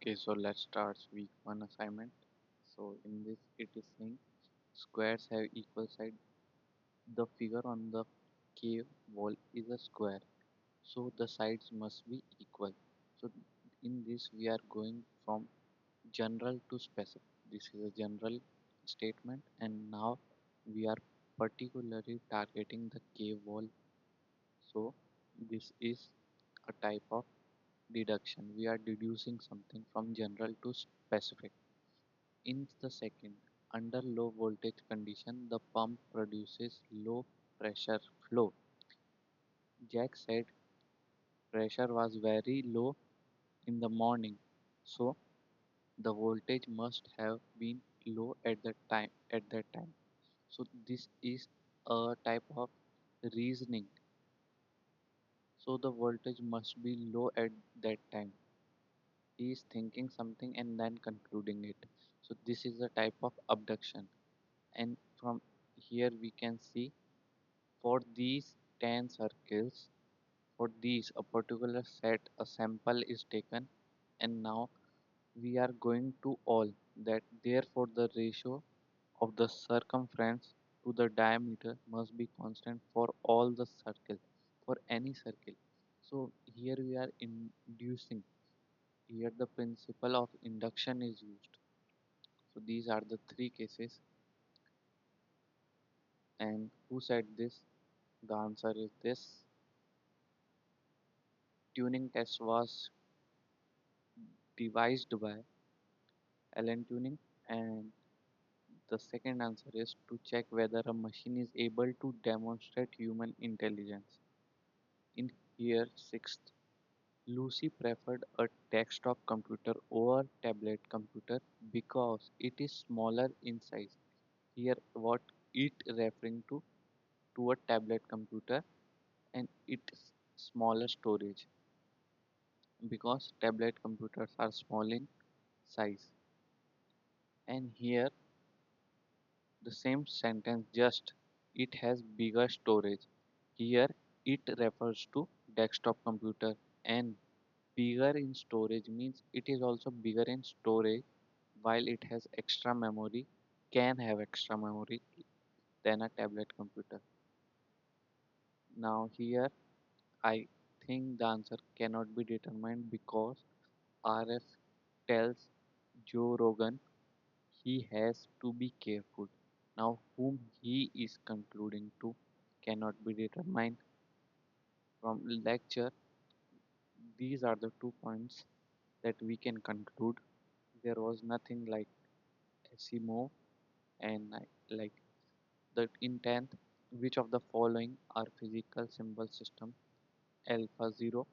Okay, so let's start week one assignment. So in this it is saying squares have equal side. The figure on the cave wall is a square. So the sides must be equal. So in this we are going from general to specific. This is a general statement and now we are particularly targeting the cave wall. So this is a type of deduction. We are deducing something from general to specific. In the second, under low voltage condition, the pump produces low pressure flow. Jack said pressure was very low in the morning, so the voltage must have been low at that time. So this is a type of reasoning. So the voltage must be low at that time. He is thinking something and then concluding it. So this is a type of abduction. And from here we can see for these 10 circles, for these a particular set, a sample is taken, and now we are going to all that. Therefore, the ratio of the circumference to the diameter must be constant for all the circle, for any circle. So here we are inducing. Here the principle of induction is used. So these are the three cases. And who said this? The answer is this. Tuning test was devised by Allen Turing, and the second answer is to check whether a machine is able to demonstrate human intelligence. In here, sixth, Lucy preferred a desktop computer over tablet computer because it is smaller in size. Here, what it referring to a tablet computer and its smaller storage because tablet computers are small in size. And here the same sentence, just it has bigger storage. Here it refers to desktop computer, and bigger in storage means it is also bigger in storage while it has extra memory, can have extra memory than a tablet computer. Now here I think the answer cannot be determined because RF tells Joe Rogan he has to be careful. Now, whom he is concluding to cannot be determined from lecture. These are the 2 points that we can conclude. There was nothing like Asimo and like the intent. Which of the following are physical symbol system? Alpha Zero,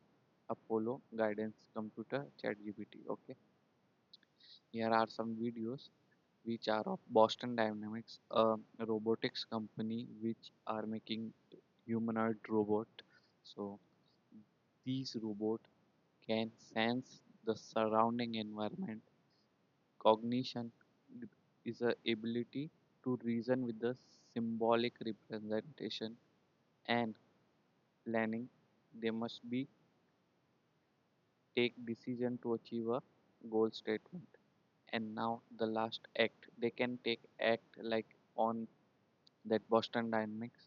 Apollo, Guidance Computer, ChatGPT. Okay, here are some videos which are of Boston Dynamics, a robotics company which are making humanoid robot. So these robots can sense the surrounding environment. Cognition is the ability to reason with the symbolic representation, and planning. They must be take decision to achieve a goal statement. And now the last act. They can take act like on that Boston Dynamics.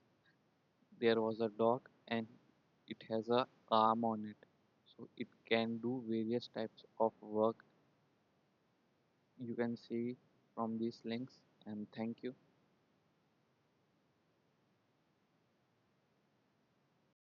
There was a dog and it has a arm on it, so it can do various types of work. You can see from these links, and thank you.